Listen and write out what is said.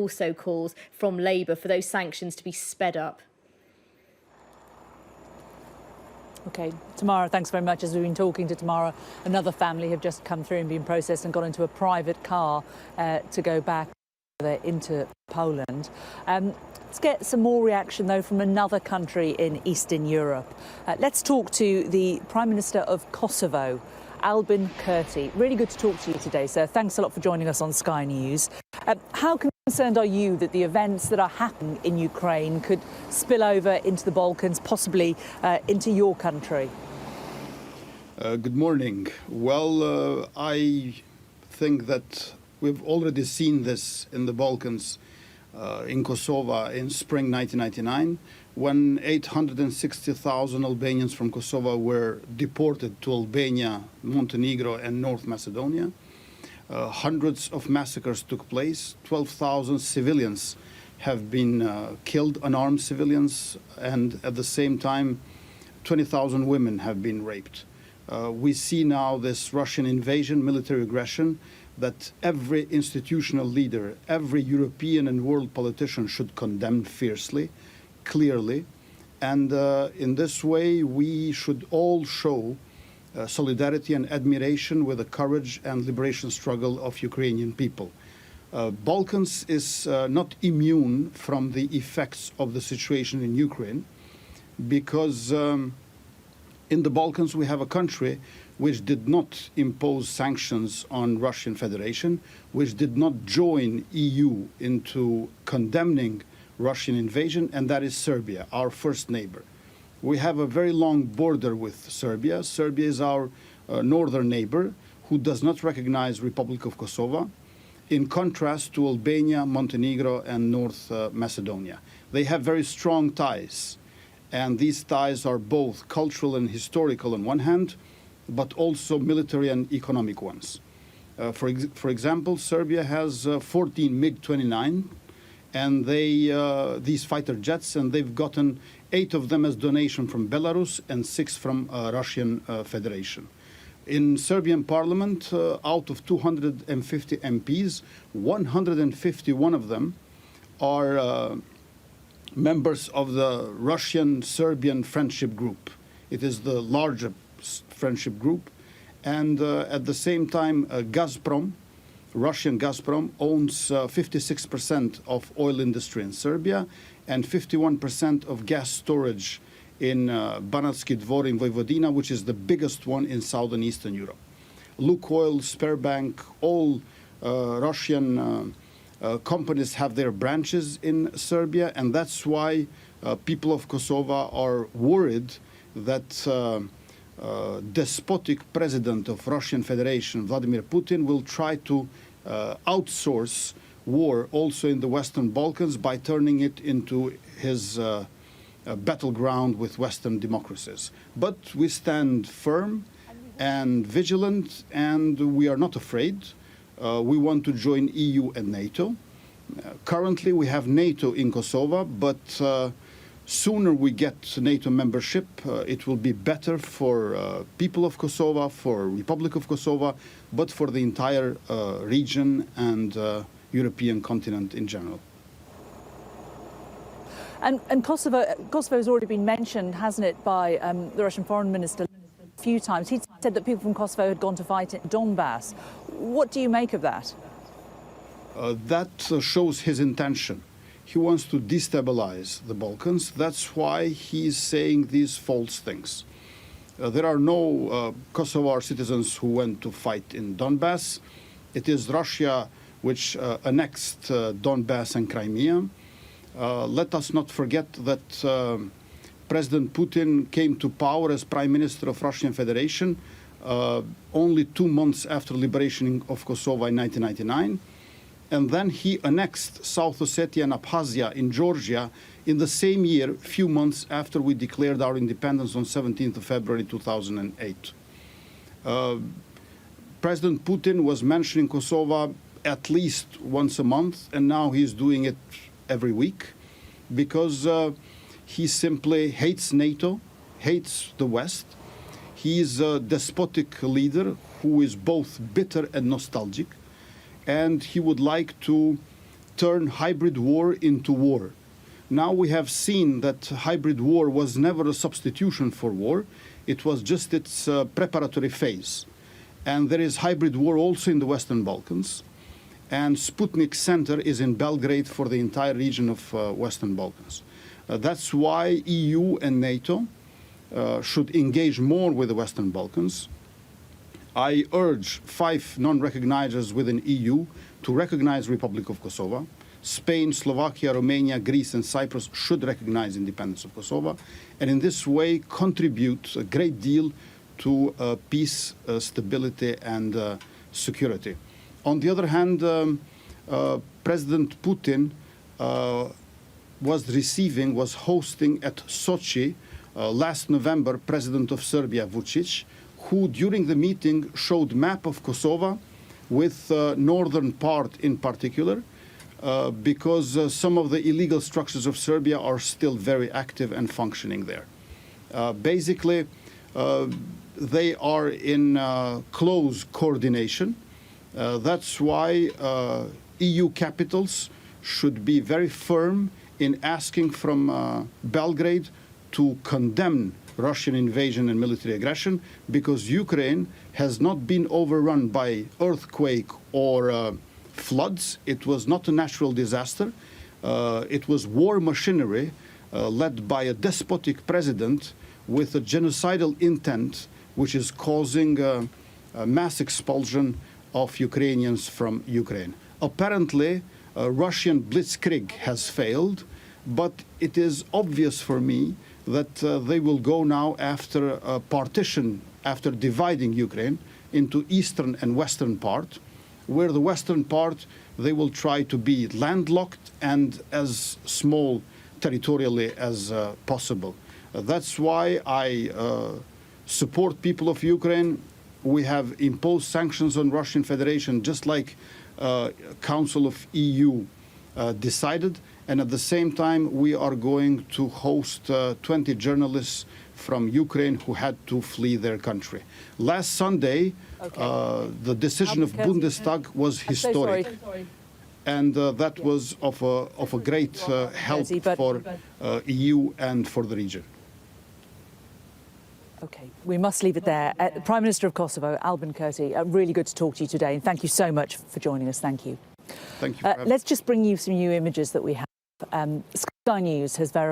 Also calls from Labour for those sanctions to be sped up. OK, Tamara, thanks very much. As we've been talking to Tamara, another family have just come through and been processed and got into a private car to go back into Poland. Let's get some more reaction, though, from another country in Eastern Europe. Let's talk to the Prime Minister of Kosovo, Albin Kurti. Really good to talk to you today, sir. Thanks a lot for joining us on Sky News. How concerned are you that the events that are happening in Ukraine could spill over into the Balkans, possibly into your country? Good morning. Well, I think that we've already seen this in the Balkans, in Kosovo in spring 1999, when 860,000 Albanians from Kosovo were deported to Albania, Montenegro and North Macedonia. Hundreds of massacres took place. 12,000 civilians have been killed, unarmed civilians, and at the same time, 20,000 women have been raped. We see now this Russian invasion, military aggression, that every institutional leader, every European and world politician should condemn fiercely, clearly. And in this way, we should all show solidarity and admiration with the courage and liberation struggle of Ukrainian people. Balkans is not immune from the effects of the situation in Ukraine, because in the Balkans we have a country which did not impose sanctions on Russian Federation, which did not join EU into condemning Russian invasion, and that is Serbia, our first neighbor. We have a very long border with Serbia. Serbia is our northern neighbor who does not recognize Republic of Kosovo, in contrast to Albania, Montenegro and North Macedonia. They have very strong ties, and these ties are both cultural and historical on one hand, but also military and economic ones. For example, Serbia has 14 MiG-29, and these fighter jets, and they've gotten 8 of them as donation from Belarus and 6 from Russian Federation. In Serbian parliament, out of 250 MPs, 151 of them are members of the Russian-Serbian friendship group. It is the largest friendship group. And at the same time, Gazprom, Russian Gazprom, owns 56% of oil industry in Serbia and 51% of gas storage in Banatski Dvor in Vojvodina, which is the biggest one in southern Eastern Europe. Lukoil, Sberbank, all Russian companies have their branches in Serbia, and that's why people of Kosovo are worried that despotic president of Russian Federation, Vladimir Putin, will try to outsource war also in the Western Balkans by turning it into his battleground with Western democracies. But we stand firm and vigilant, and we are not afraid. We want to join EU and NATO. Currently, we have NATO in Kosovo, but sooner we get NATO membership, it will be better for people of Kosovo, for Republic of Kosovo, but for the entire region and European continent in general. And Kosovo has already been mentioned, hasn't it, by the Russian foreign minister a few times. He said that people from Kosovo had gone to fight in Donbass. What do you make of that? That shows his intention. He wants to destabilize the Balkans. That's why he's saying these false things. There are no Kosovar citizens who went to fight in Donbass. It is Russia which annexed Donbass and Crimea. Let us not forget that President Putin came to power as Prime Minister of Russian Federation only 2 months after liberation of Kosovo in 1999. And then he annexed South Ossetia and Abkhazia in Georgia in the same year, few months after we declared our independence on 17th of February 2008. President Putin was mentioning Kosovo at least once a month, and now he's doing it every week because he simply hates NATO, hates the West. He is a despotic leader who is both bitter and nostalgic, and he would like to turn hybrid war into war. Now we have seen that hybrid war was never a substitution for war. It was just its preparatory phase. And there is hybrid war also in the Western Balkans. And Sputnik Center is in Belgrade for the entire region of Western Balkans. That's why EU and NATO should engage more with the Western Balkans. I urge 5 non-recognizers within EU to recognize Republic of Kosovo. Spain, Slovakia, Romania, Greece and Cyprus should recognize independence of Kosovo, and in this way contribute a great deal to peace, stability and security. On the other hand, President Putin was hosting at Sochi last November President of Serbia Vučić, who during the meeting showed map of Kosovo with northern part in particular, because some of the illegal structures of Serbia are still very active and functioning there. Basically, they are in close coordination. That's why EU capitals should be very firm in asking from Belgrade to condemn Russian invasion and military aggression, because Ukraine has not been overrun by earthquake or floods. It was not a natural disaster. It was war machinery led by a despotic president with a genocidal intent, which is causing a mass expulsion of Ukrainians from Ukraine. Apparently, Russian blitzkrieg has failed, but it is obvious for me that they will go now after a partition, after dividing Ukraine into eastern and western part, where the western part they will try to be landlocked and as small territorially as possible. That's why I support people of Ukraine. We have imposed sanctions on Russian Federation, just like Council of EU decided, and at the same time we are going to host 20 journalists from Ukraine who had to flee their country. Last Sunday, the decision of Bundestag was historic. So sorry. And that was of a great help for EU and for the region. Okay, we must leave it there. The Prime Minister of Kosovo, Albin Kurti, really good to talk to you today, and thank you so much for joining us. Thank you. Thank you. Let's just bring you some new images that we have. Sky News has verified